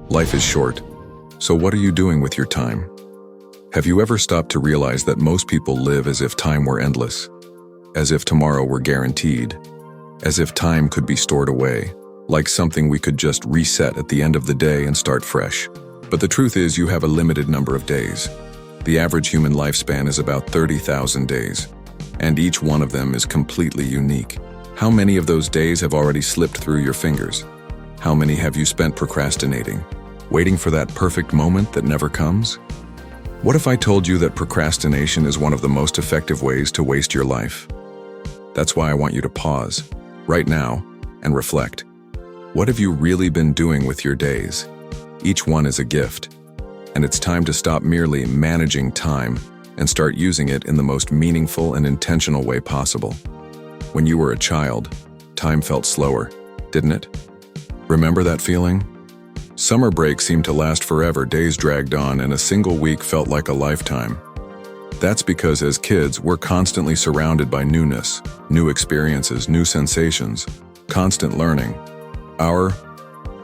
Life is short, so what are you doing with your time? Have you ever stopped to realize that most people live as if time were endless? As if tomorrow were guaranteed? As if time could be stored away, like something we could just reset at the end of the day and start fresh? But the truth is, you have a limited number of days. The average human lifespan is about 30,000 days, and each one of them is completely unique. How many of those days have already slipped through your fingers? How many have you spent procrastinating, waiting for that perfect moment that never comes? What if I told you that procrastination is one of the most effective ways to waste your life? That's why I want you to pause, right now, and reflect. What have you really been doing with your days? Each one is a gift, and it's time to stop merely managing time and start using it in the most meaningful and intentional way possible. When you were a child, time felt slower, didn't it? Remember that feeling? Summer break seemed to last forever, days dragged on, and a single week felt like a lifetime. That's because as kids, we're constantly surrounded by newness, new experiences, new sensations, constant learning. Our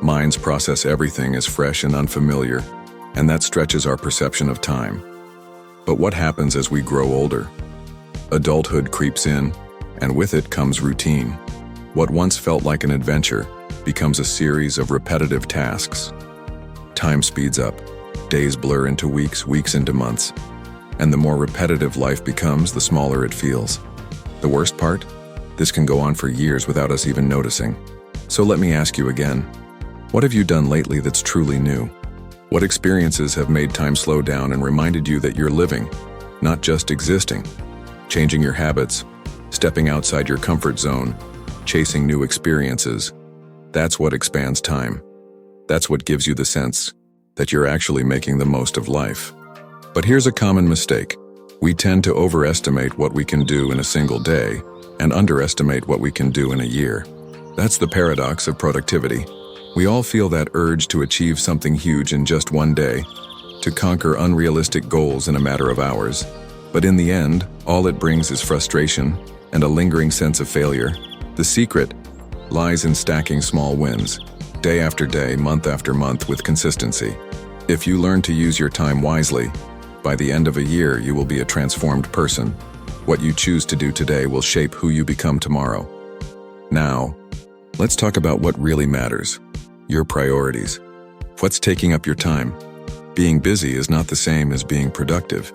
minds process everything as fresh and unfamiliar, and that stretches our perception of time. But what happens as we grow older? Adulthood creeps in, and with it comes routine. What once felt like an adventure becomes a series of repetitive tasks. Time speeds up, days blur into weeks, weeks into months, and the more repetitive life becomes, the smaller it feels. The worst part? This can go on for years without us even noticing. So let me ask you again, what have you done lately that's truly new? What experiences have made time slow down and reminded you that you're living, not just existing? Changing your habits, stepping outside your comfort zone, chasing new experiences. That's what expands time. That's what gives you the sense that you're actually making the most of life. But here's a common mistake. We tend to overestimate what we can do in a single day and underestimate what we can do in a year. That's the paradox of productivity. We all feel that urge to achieve something huge in just one day, to conquer unrealistic goals in a matter of hours. But in the end, all it brings is frustration and a lingering sense of failure. The secret lies in stacking small wins, day after day, month after month, with consistency. If you learn to use your time wisely, by the end of a year you will be a transformed person. What you choose to do today will shape who you become tomorrow. Now, let's talk about what really matters. Your priorities. What's taking up your time? Being busy is not the same as being productive.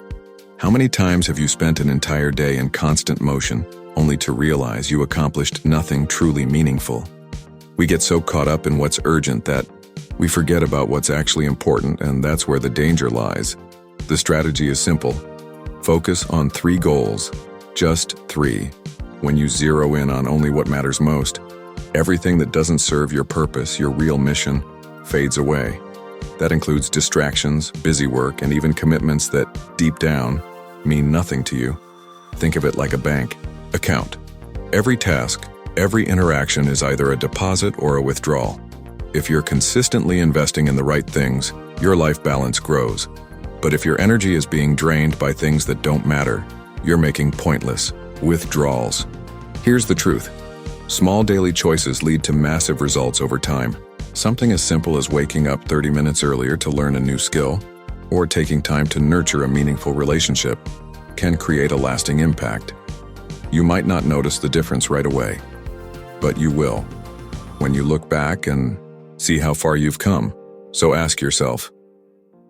How many times have you spent an entire day in constant motion, only to realize you accomplished nothing truly meaningful? We get so caught up in what's urgent that we forget about what's actually important, and that's where the danger lies. The strategy is simple. Focus on 3 goals, just 3. When you zero in on only what matters most, everything that doesn't serve your purpose, your real mission, fades away. That includes distractions, busy work, and even commitments that, deep down, mean nothing to you. Think of it like a bank account. Every task, every interaction is either a deposit or a withdrawal. If you're consistently investing in the right things, your life balance grows. But if your energy is being drained by things that don't matter, you're making pointless withdrawals. Here's the truth. Small daily choices lead to massive results over time. Something as simple as waking up 30 minutes earlier to learn a new skill, or taking time to nurture a meaningful relationship, can create a lasting impact. You might not notice the difference right away, but you will when you look back and see how far you've come. So ask yourself,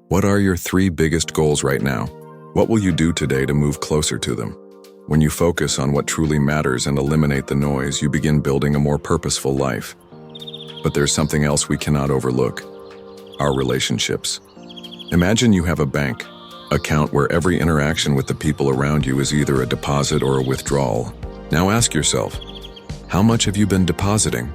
what are your 3 biggest goals right now? What will you do today to move closer to them? When you focus on what truly matters and eliminate the noise, you begin building a more purposeful life. But there's something else we cannot overlook: our relationships. Imagine you have a bank account where every interaction with the people around you is either a deposit or a withdrawal. Now ask yourself, how much have you been depositing?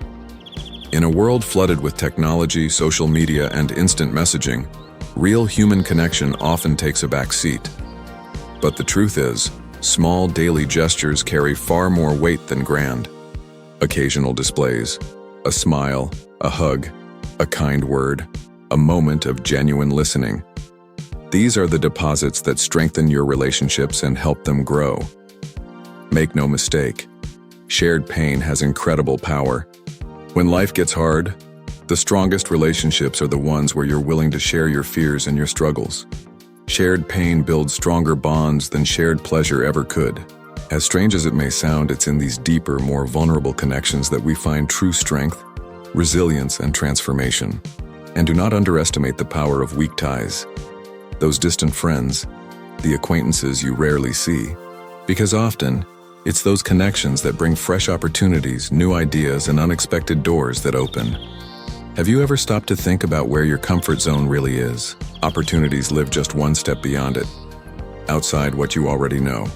In a world flooded with technology, social media, and instant messaging, real human connection often takes a back seat. But the truth is, small daily gestures carry far more weight than grand. Occasional displays, a smile, a hug, a kind word, a moment of genuine listening. These are the deposits that strengthen your relationships and help them grow. Make no mistake, shared pain has incredible power. When life gets hard, The strongest relationships are the ones where you're willing to share your fears and your struggles. Shared pain builds stronger bonds than shared pleasure ever could. As strange as it may sound, it's in these deeper, more vulnerable connections that we find true strength, resilience, and transformation. And do not underestimate the power of weak ties. Those distant friends, the acquaintances you rarely see, because often, it's those connections that bring fresh opportunities, new ideas, and unexpected doors that open. Have you ever stopped to think about where your comfort zone really is? Opportunities live just one step beyond it, outside what you already know,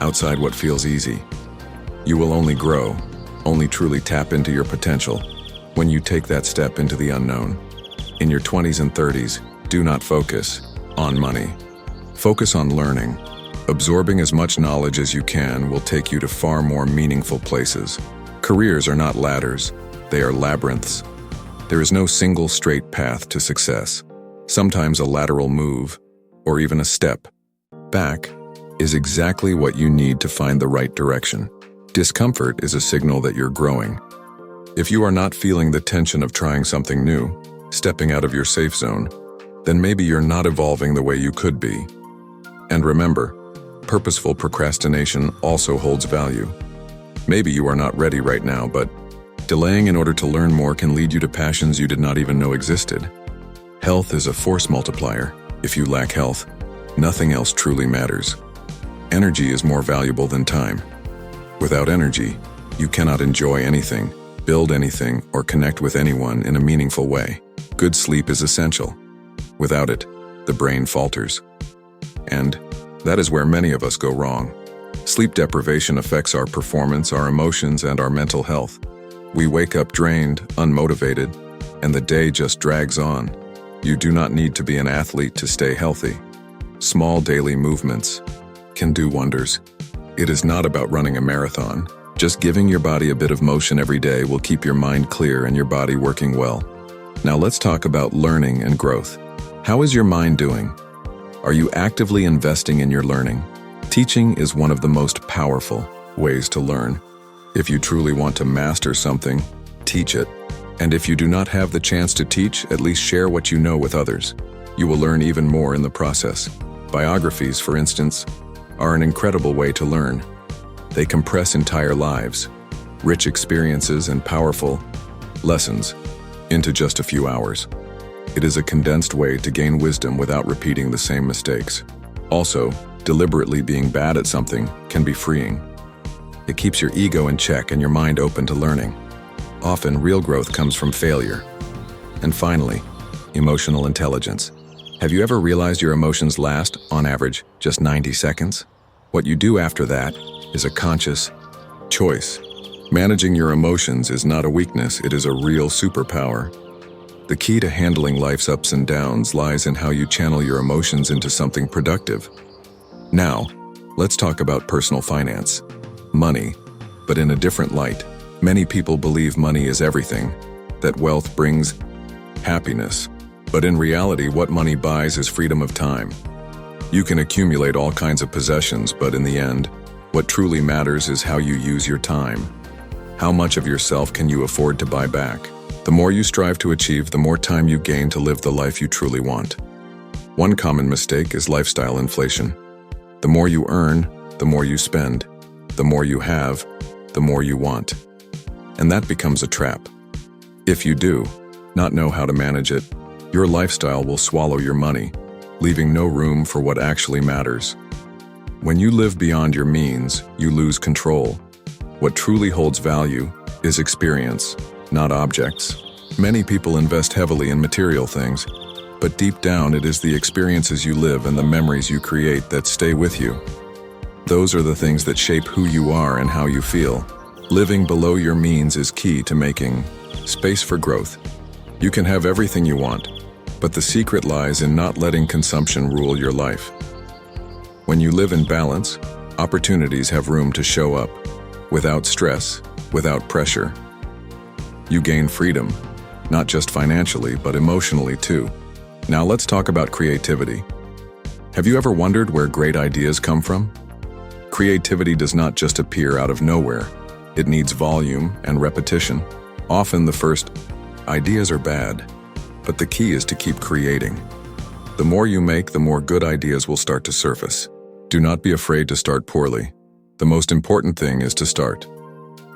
outside what feels easy. You will only grow, only truly tap into your potential when you take that step into the unknown. In your 20s and 30s, do not focus on money. Focus on learning. Absorbing as much knowledge as you can will take you to far more meaningful places. Careers are not ladders, they are labyrinths. There is no single straight path to success. Sometimes a lateral move, or even a step back, is exactly what you need to find the right direction. Discomfort is a signal that you're growing. If you are not feeling the tension of trying something new, stepping out of your safe zone, then maybe you're not evolving the way you could be. And remember, purposeful procrastination also holds value. Maybe you are not ready right now, but delaying in order to learn more can lead you to passions you did not even know existed. Health is a force multiplier. If you lack health, nothing else truly matters. Energy is more valuable than time. Without energy, you cannot enjoy anything, build anything, or connect with anyone in a meaningful way. Good sleep is essential. Without it, the brain falters. And that is where many of us go wrong. Sleep deprivation affects our performance, our emotions, and our mental health. We wake up drained, unmotivated, and the day just drags on. You do not need to be an athlete to stay healthy. Small daily movements can do wonders. It is not about running a marathon. Just giving your body a bit of motion every day will keep your mind clear and your body working well. Now let's talk about learning and growth. How is your mind doing? Are you actively investing in your learning? Teaching is one of the most powerful ways to learn. If you truly want to master something, teach it. And if you do not have the chance to teach, at least share what you know with others. You will learn even more in the process. Biographies, for instance, are an incredible way to learn. They compress entire lives, rich experiences, and powerful lessons into just a few hours. It is a condensed way to gain wisdom without repeating the same mistakes. Also, deliberately being bad at something can be freeing. It keeps your ego in check and your mind open to learning. Often, real growth comes from failure. And finally, emotional intelligence. Have you ever realized your emotions last, on average, just 90 seconds? What you do after that is a conscious choice. Managing your emotions is not a weakness, it is a real superpower. The key to handling life's ups and downs lies in how you channel your emotions into something productive. Now, let's talk about personal finance. Money, but in a different light. Many people believe money is everything, that wealth brings happiness. But in reality, what money buys is freedom of time. You can accumulate all kinds of possessions, but in the end, what truly matters is how you use your time. How much of yourself can you afford to buy back? The more you strive to achieve, the more time you gain to live the life you truly want. One common mistake is lifestyle inflation. The more you earn, the more you spend. The more you have, the more you want. And that becomes a trap. If you do not know how to manage it, your lifestyle will swallow your money, leaving no room for what actually matters. When you live beyond your means, you lose control. What truly holds value is experience, not objects. Many people invest heavily in material things, but deep down it is the experiences you live and the memories you create that stay with you. Those are the things that shape who you are and how you feel. Living below your means is key to making space for growth. You can have everything you want, but the secret lies in not letting consumption rule your life. When you live in balance, opportunities have room to show up, without stress, without pressure. You gain freedom, not just financially, but emotionally too. Now let's talk about creativity. Have you ever wondered where great ideas come from? Creativity does not just appear out of nowhere. It needs volume and repetition. Often the first Ideas are bad, but the key is to keep creating. The more you make, the more good ideas will start to surface. Do not be afraid to start poorly. The most important thing is to start.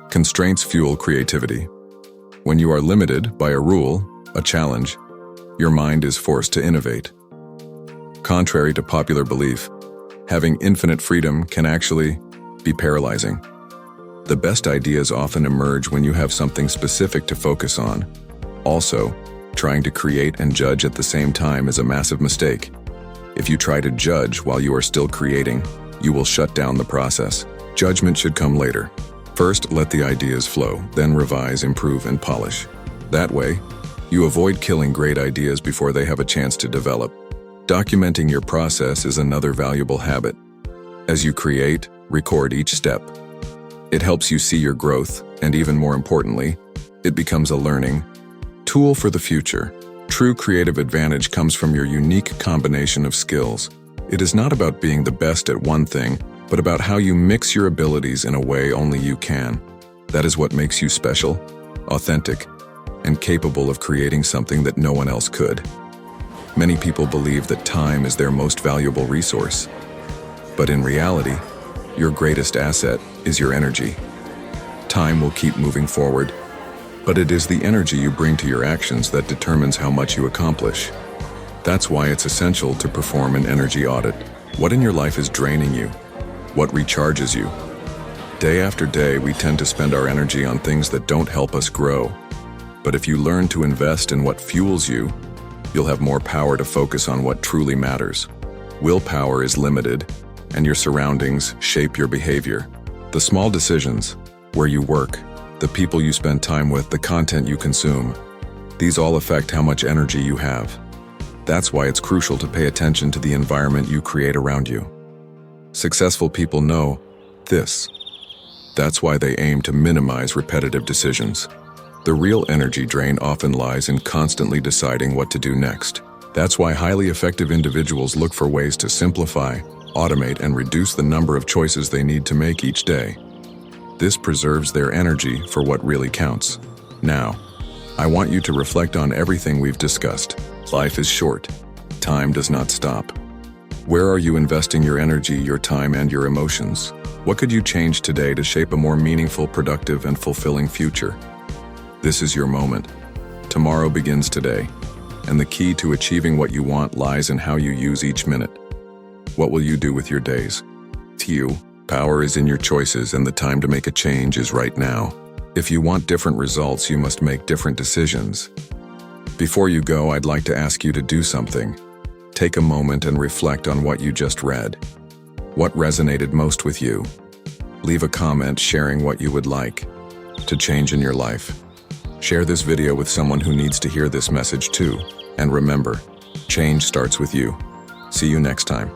Constraints fuel creativity. When you are limited by a rule, a challenge, your mind is forced to innovate. Contrary to popular belief, having infinite freedom can actually be paralyzing. The best ideas often emerge when you have something specific to focus on. Also, trying to create and judge at the same time is a massive mistake. If you try to judge while you are still creating, you will shut down the process. Judgment should come later. First, let the ideas flow, then revise, improve, and polish. That way, you avoid killing great ideas before they have a chance to develop. Documenting your process is another valuable habit. As you create, record each step. It helps you see your growth, and even more importantly, it becomes a learning tool for the future. True creative advantage comes from your unique combination of skills. It is not about being the best at one thing, but about how you mix your abilities in a way only you can. That is what makes you special, authentic, and capable of creating something that no one else could. Many people believe that time is their most valuable resource. But in reality, your greatest asset is your energy. Time will keep moving forward, but it is the energy you bring to your actions that determines how much you accomplish. That's why it's essential to perform an energy audit. What in your life is draining you? What recharges you? Day after day, we tend to spend our energy on things that don't help us grow. But if you learn to invest in what fuels you, you'll have more power to focus on what truly matters. Willpower is limited, and your surroundings shape your behavior. The small decisions, where you work, the people you spend time with, the content you consume, these all affect how much energy you have. That's why it's crucial to pay attention to the environment you create around you. Successful people know this. That's why they aim to minimize repetitive decisions. The real energy drain often lies in constantly deciding what to do next. That's why highly effective individuals look for ways to simplify, automate, and reduce the number of choices they need to make each day. This preserves their energy for what really counts. Now, I want you to reflect on everything we've discussed. Life is short. Time does not stop. Where are you investing your energy, your time, and your emotions? What could you change today to shape a more meaningful, productive, and fulfilling future? This is your moment. Tomorrow begins today, and the key to achieving what you want lies in how you use each minute. What will you do with your days? To you, power is in your choices, and the time to make a change is right now. If you want different results, you must make different decisions. Before you go, I'd like to ask you to do something. Take a moment and reflect on what you just read. What resonated most with you? Leave a comment sharing what you would like to change in your life. Share this video with someone who needs to hear this message too. And remember, change starts with you. See you next time.